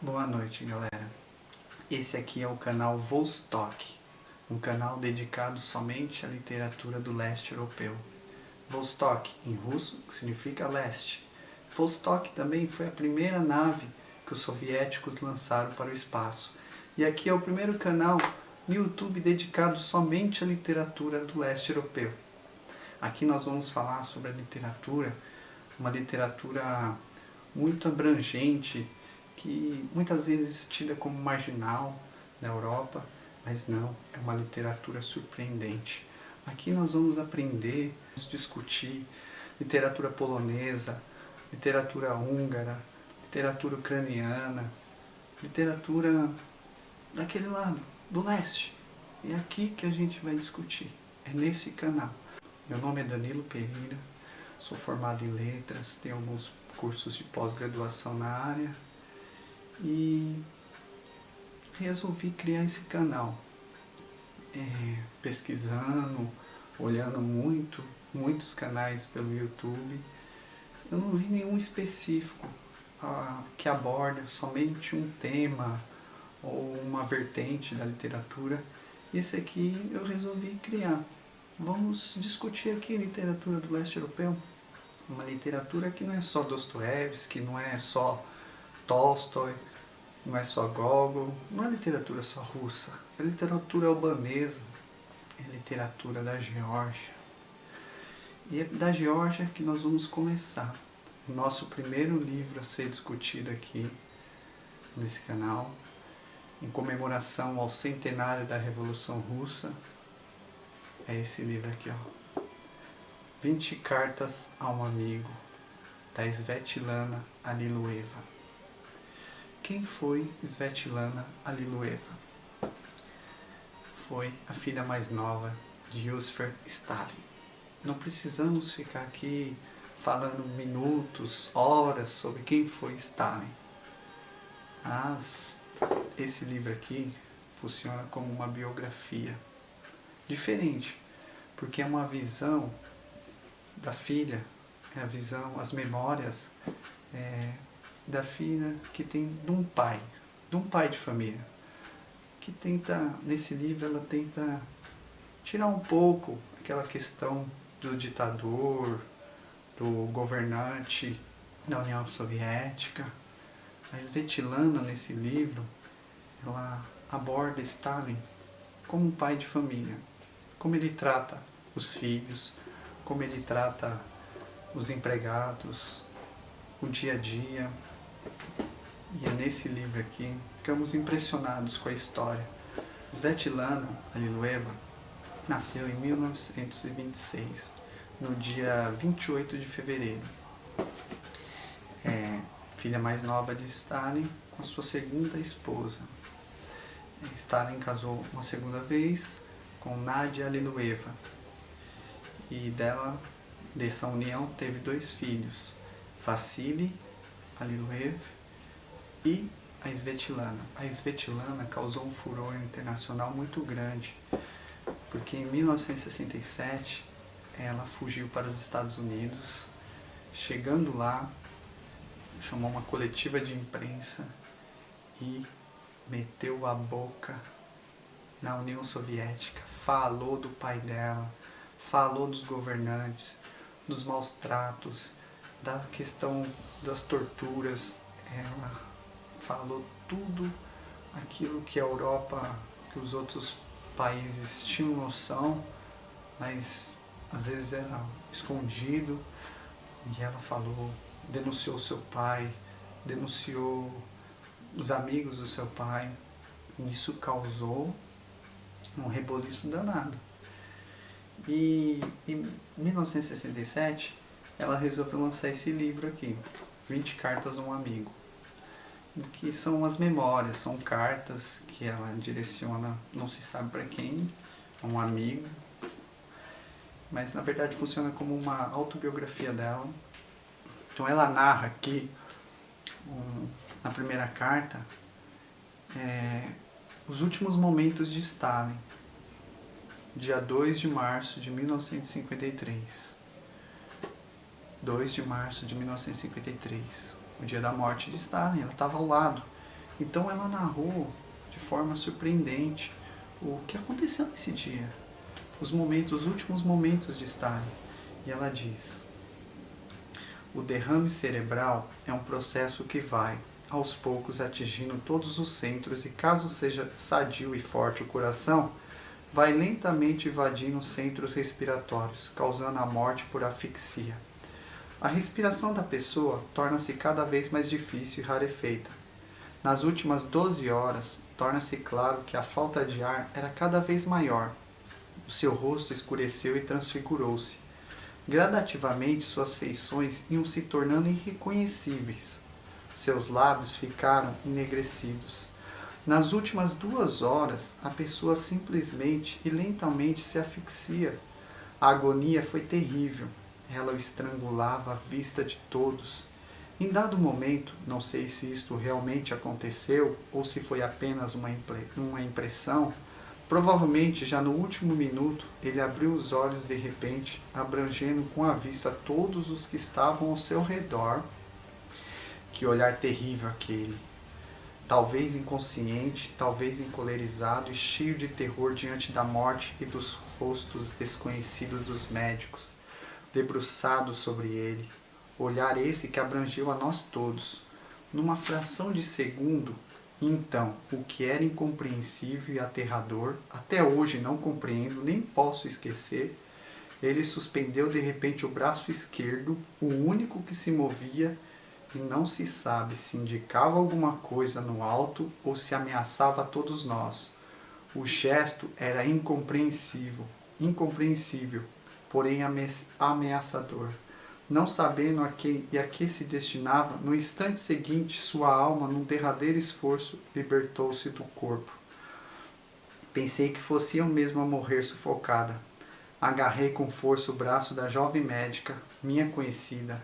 Boa noite, galera. Esse aqui é o canal Vostok, um canal dedicado somente à literatura do leste europeu. Vostok, em russo, significa leste. Vostok também foi a primeira nave que os soviéticos lançaram para o espaço. E aqui é o primeiro canal no YouTube dedicado somente à literatura do leste europeu. Aqui nós vamos falar sobre a literatura, uma literatura muito abrangente, que muitas vezes tida como marginal na Europa, mas não, é uma literatura surpreendente. Aqui nós vamos aprender, vamos discutir literatura polonesa, literatura húngara, literatura ucraniana, literatura daquele lado, do leste. E é aqui que a gente vai discutir, é nesse canal. Meu nome é Danilo Pereira, sou formado em letras, tenho alguns cursos de pós-graduação na área e resolvi criar esse canal, pesquisando, olhando muitos canais pelo YouTube. Eu não vi nenhum específico que aborda somente um tema ou uma vertente da literatura. E esse aqui eu resolvi criar. Vamos discutir aqui a literatura do leste europeu. Uma literatura que não é só Dostoiévski, não é só Tolstói, não é só Gogol, não é literatura só russa, é literatura albanesa, é literatura da Geórgia. E é da Geórgia que nós vamos começar. O nosso primeiro livro a ser discutido aqui nesse canal, em comemoração ao centenário da Revolução Russa, é esse livro aqui, ó. 20 cartas a um amigo, da Svetlana Alliluyeva. Quem foi Svetlana Alliluyeva? Foi a filha mais nova de Iosif Stalin. Não precisamos ficar aqui falando minutos, horas sobre quem foi Stalin. Mas esse livro aqui funciona como uma biografia diferente, porque é uma visão da filha, é a visão, as memórias da filha que tem de um pai de família, que tenta, nesse livro ela tenta tirar um pouco aquela questão do ditador, do governante da União Soviética. A Svetlana, nesse livro, ela aborda Stalin como um pai de família, como ele trata os filhos, como ele trata os empregados, o dia a dia. E é nesse livro aqui ficamos impressionados com a história. Svetlana Alliluyeva nasceu em 1926, no dia 28 de fevereiro. É filha mais nova de Stalin com a sua segunda esposa. Stalin casou uma segunda vez com Nadia Alliluyeva. E dessa união teve 2 filhos, Vassili Alliluyev e a Svetlana. A Svetlana causou um furor internacional muito grande, porque em 1967 ela fugiu para os Estados Unidos. Chegando lá, chamou uma coletiva de imprensa e meteu a boca na União Soviética, falou do pai dela, falou dos governantes, dos maus tratos, da questão das torturas. Ela falou tudo aquilo que a Europa, que os outros países tinham noção, mas às vezes era escondido. E ela falou, denunciou seu pai, denunciou os amigos do seu pai. E isso causou um reboliço danado. E em 1967 ela resolveu lançar esse livro aqui, 20 cartas a um amigo, que são as memórias, são cartas que ela direciona, não se sabe para quem, a um amigo, mas na verdade funciona como uma autobiografia dela. Então ela narra aqui, na primeira carta, os últimos momentos de Stalin, dia 2 de março de 1953. 2 de março de 1953, o dia da morte de Stalin. Ela estava ao lado. Então ela narrou de forma surpreendente o que aconteceu nesse dia, os últimos momentos de Stalin. E ela diz: o derrame cerebral é um processo que vai, aos poucos, atingindo todos os centros e, caso seja sadio e forte o coração, vai lentamente invadindo os centros respiratórios, causando a morte por asfixia. A respiração da pessoa torna-se cada vez mais difícil e rarefeita. Nas últimas 12 horas, torna-se claro que a falta de ar era cada vez maior. O seu rosto escureceu e transfigurou-se. Gradativamente, suas feições iam se tornando irreconhecíveis. Seus lábios ficaram enegrecidos. Nas últimas 2 horas, a pessoa simplesmente e lentamente se asfixia. A agonia foi terrível. Ela o estrangulava à vista de todos. Em dado momento, não sei se isto realmente aconteceu ou se foi apenas uma impressão, provavelmente já no último minuto ele abriu os olhos de repente, abrangendo com a vista todos os que estavam ao seu redor. Que olhar terrível aquele! Talvez inconsciente, talvez encolerizado e cheio de terror diante da morte e dos rostos desconhecidos dos médicos, debruçados sobre ele. Olhar esse que abrangeu a nós todos. Numa fração de segundo, então, o que era incompreensível e aterrador, até hoje não compreendo, nem posso esquecer, ele suspendeu de repente o braço esquerdo, o único que se movia, e não se sabe se indicava alguma coisa no alto ou se ameaçava a todos nós. O gesto era incompreensível, porém ameaçador. Não sabendo a que se destinava, no instante seguinte, sua alma, num derradeiro esforço, libertou-se do corpo. Pensei que fosse eu mesma a morrer sufocada. Agarrei com força o braço da jovem médica, minha conhecida.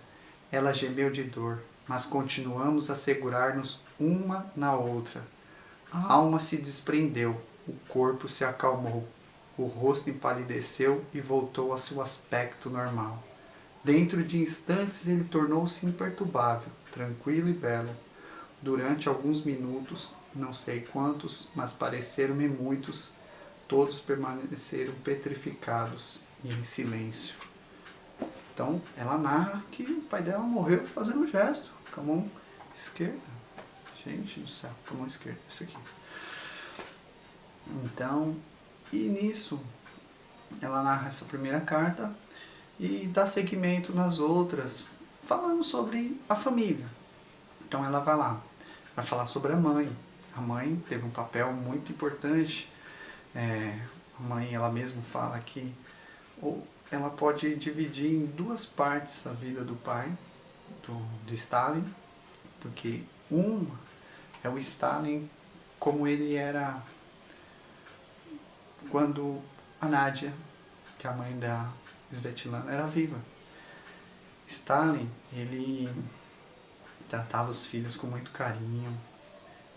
Ela gemeu de dor, mas continuamos a segurar-nos uma na outra. A alma se desprendeu, o corpo se acalmou, o rosto empalideceu e voltou a seu aspecto normal. Dentro de instantes ele tornou-se imperturbável, tranquilo e belo. Durante alguns minutos, não sei quantos, mas pareceram-me muitos, todos permaneceram petrificados e em silêncio. Então, ela narra que o pai dela morreu fazendo um gesto com a mão esquerda. Gente do céu, com a mão esquerda, isso aqui. Então, e nisso, ela narra essa primeira carta e dá seguimento nas outras, falando sobre a família. Então ela vai falar sobre a mãe. A mãe teve um papel muito importante. A mãe, ela mesma fala que ela pode dividir em 2 partes a vida do pai, do Stalin, porque uma é o Stalin como ele era quando a Nadia, que é a mãe da Svetlana, era viva. Stalin, ele tratava os filhos com muito carinho,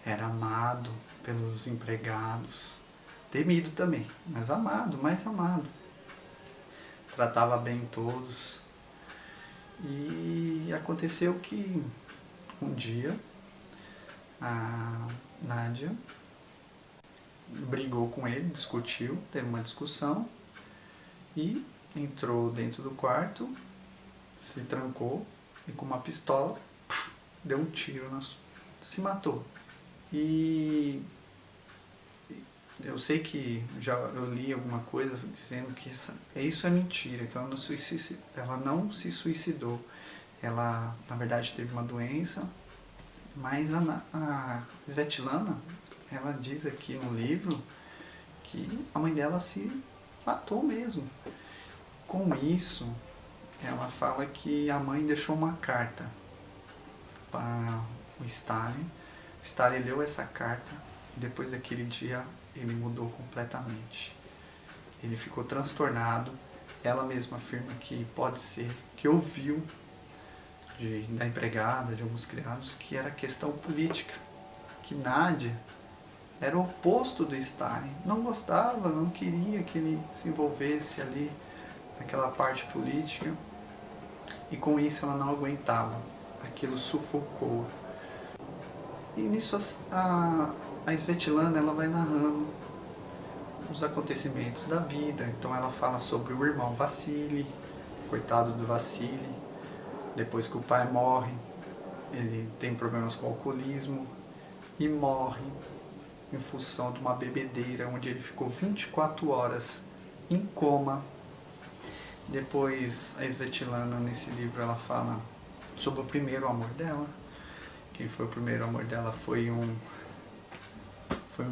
era amado pelos empregados, temido também, mas amado, mais amado. Tratava bem todos. E aconteceu que um dia a Nádia brigou com ele, discutiu, teve uma discussão e entrou dentro do quarto, se trancou e com uma pistola deu um tiro, se matou. E eu sei que eu li alguma coisa dizendo que isso é mentira, que ela não se suicidou. Ela, na verdade, teve uma doença, mas a Svetlana, ela diz aqui no livro que a mãe dela se matou mesmo. Com isso, ela fala que a mãe deixou uma carta para o Stalin. O Stalin leu essa carta e depois daquele dia ele mudou completamente. Ele ficou transtornado. Ela mesma afirma que pode ser que ouviu da empregada, de alguns criados, que era questão política, que Nádia era o oposto do Stalin, não gostava, não queria que ele se envolvesse ali naquela parte política, e com isso ela não aguentava, aquilo sufocou. E nisso a Svetlana ela vai narrando os acontecimentos da vida. Então ela fala sobre o irmão Vassili, coitado do Vassili, depois que o pai morre, ele tem problemas com o alcoolismo e morre em função de uma bebedeira, onde ele ficou 24 horas em coma. Depois a Svetlana, nesse livro, ela fala sobre o primeiro amor dela. Quem foi o primeiro amor dela foi um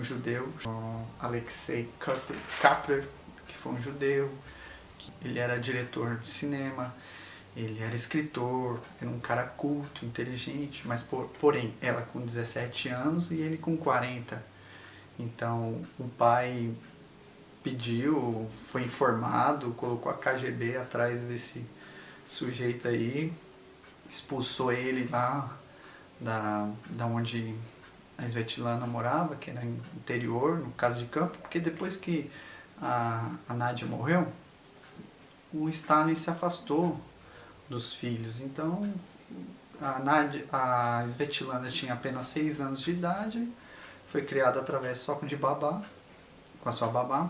judeu, Alexei Kapler, que foi um judeu. Ele era diretor de cinema, ele era escritor, era um cara culto, inteligente, mas porém ela com 17 anos e ele com 40. Então o pai pediu, foi informado, colocou a KGB atrás desse sujeito aí, expulsou ele lá da onde a Svetlana morava, que era no interior, no caso de campo, porque depois que a Nadia morreu, o Stalin se afastou dos filhos. Então a Svetlana tinha apenas 6 anos de idade, foi criada através só de babá, com a sua babá.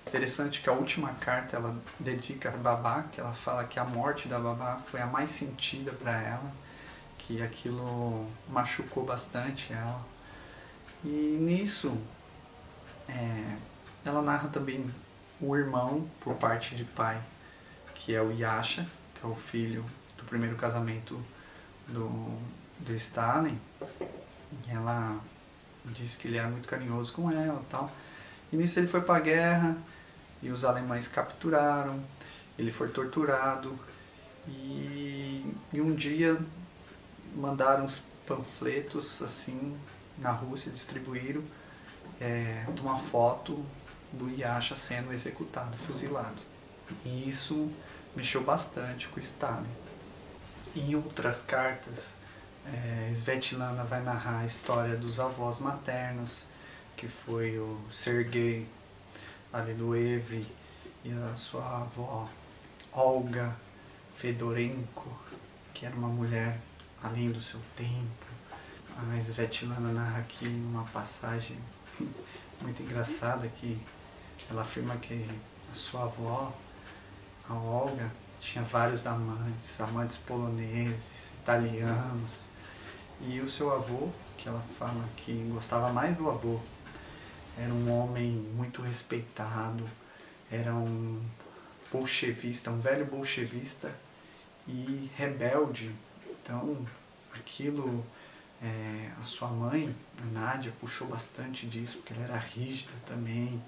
Interessante que a última carta ela dedica a babá, que ela fala que a morte da babá foi a mais sentida para ela, que aquilo machucou bastante ela. E nisso ela narra também o irmão por parte de pai, que é o Yasha, que é o filho do primeiro casamento do Stalin. E ela diz que ele era muito carinhoso com ela e tal. E nisso ele foi para a guerra e os alemães capturaram, ele foi torturado e um dia mandaram uns panfletos assim na Rússia, distribuíram de uma foto do Yasha sendo executado, fuzilado. E isso mexeu bastante com o Stalin. Em outras cartas, Svetlana vai narrar a história dos avós maternos, que foi o Sergei Aleluev e a sua avó Olga Fedorenko, que era uma mulher além do seu tempo. A Svetlana narra aqui uma passagem muito engraçada que ela afirma que a sua avó, a Olga, tinha vários amantes poloneses, italianos, e o seu avô, que ela fala que gostava mais do avô, era um homem muito respeitado, era um bolchevista, um velho bolchevista e rebelde. Então aquilo, a sua mãe, a Nadia, puxou bastante disso, porque ela era rígida também.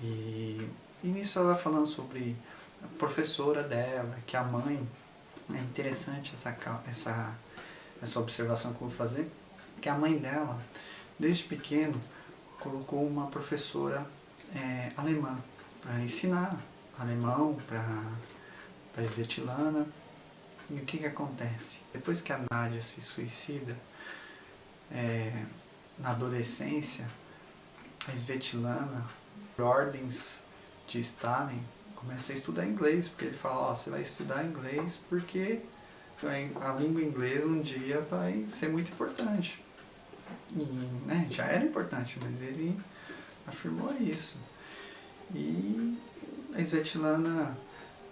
E nisso ela vai falando sobre a professora dela, que a mãe, é interessante essa observação que eu vou fazer, que a mãe dela, desde pequeno, colocou uma professora alemã para ensinar alemão para Svetlana. E o que acontece? Depois que a Nadia se suicida, na adolescência, a Svetlana, por ordens de Stalin, começa a estudar inglês, porque ele fala, você vai estudar inglês porque a língua inglesa um dia vai ser muito importante. E já era importante, mas ele afirmou isso. E a Svetlana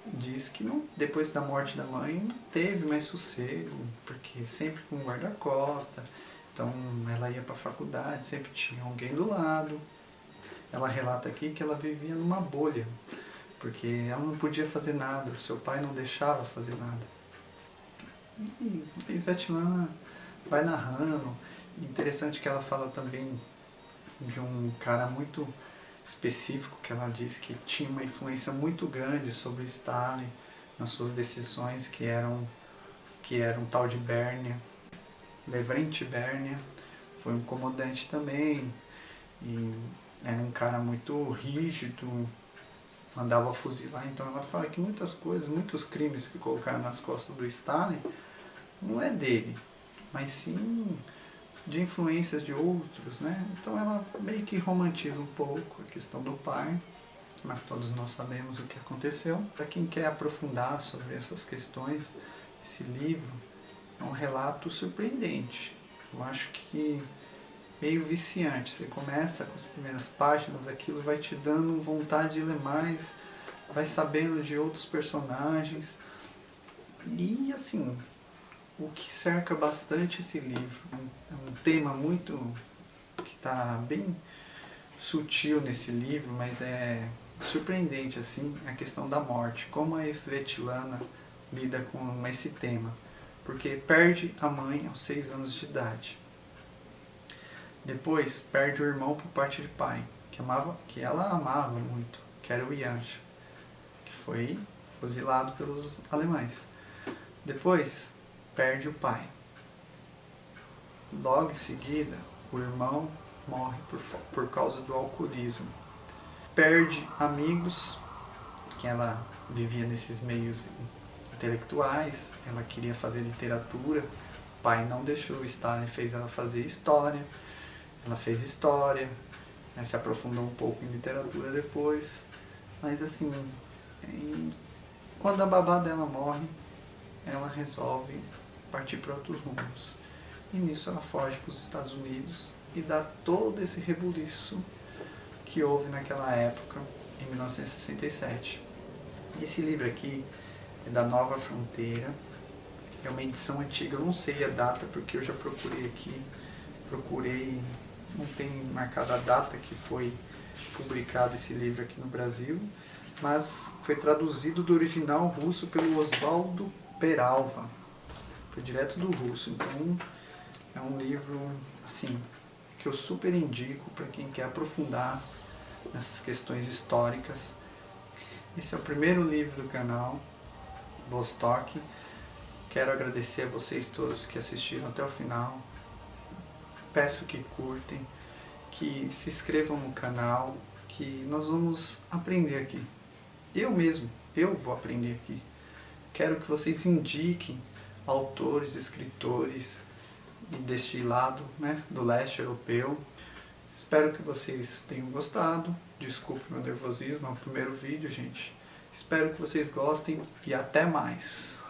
diz que depois da morte da mãe não teve mais sossego, porque sempre com guarda-costa, então ela ia para a faculdade, sempre tinha alguém do lado. Ela relata aqui que ela vivia numa bolha, porque ela não podia fazer nada, o seu pai não deixava fazer nada. E a Svetlana vai narrando. Interessante que ela fala também de um cara muito específico, que ela diz que tinha uma influência muito grande sobre Stalin nas suas decisões, que era um tal de Bernia, Lavrent Bernia, foi um comandante também, e era um cara muito rígido, mandava fuzilar. Então ela fala que muitas coisas, muitos crimes que colocaram nas costas do Stalin não é dele, mas sim de influências de outros, né? Então ela meio que romantiza um pouco a questão do pai, mas todos nós sabemos o que aconteceu. Para quem quer aprofundar sobre essas questões, esse livro é um relato surpreendente, Eu acho que meio viciante. Você começa com as primeiras páginas, aquilo vai te dando vontade de ler mais, vai sabendo de outros personagens. E assim, o que cerca bastante esse livro, é um tema muito que está bem sutil nesse livro, mas é surpreendente assim, a questão da morte, como a Svetlana lida com esse tema, porque perde a mãe aos 6 anos de idade. Depois perde o irmão por parte de pai, que ela amava muito, que era o Yansha, que foi fuzilado pelos alemães. Depois perde o pai. Logo em seguida, o irmão morre por causa do alcoolismo. Perde amigos, que ela vivia nesses meios intelectuais, ela queria fazer literatura, o pai não deixou, o Stalin fez ela fazer história, ela fez história, né, se aprofundou um pouco em literatura depois, mas assim, quando a babá dela morre, ela resolve partir para outros rumos. E nisso ela foge para os Estados Unidos e dá todo esse rebuliço que houve naquela época, em 1967. Esse livro aqui é da Nova Fronteira, é uma edição antiga, eu não sei a data porque eu já procurei aqui, não tem marcada a data que foi publicado esse livro aqui no Brasil, mas foi traduzido do original russo pelo Osvaldo Peralva, foi direto do russo, então é um livro assim que eu super indico para quem quer aprofundar nessas questões históricas. Esse é o primeiro livro do canal Vostok. Quero agradecer a vocês todos que assistiram até o final. Peço que curtem, que se inscrevam no canal, que nós vamos aprender aqui. Eu vou aprender aqui. Quero que vocês indiquem autores, escritores deste lado, né, do leste europeu. Espero que vocês tenham gostado. Desculpe meu nervosismo, é o primeiro vídeo, gente. Espero que vocês gostem e até mais.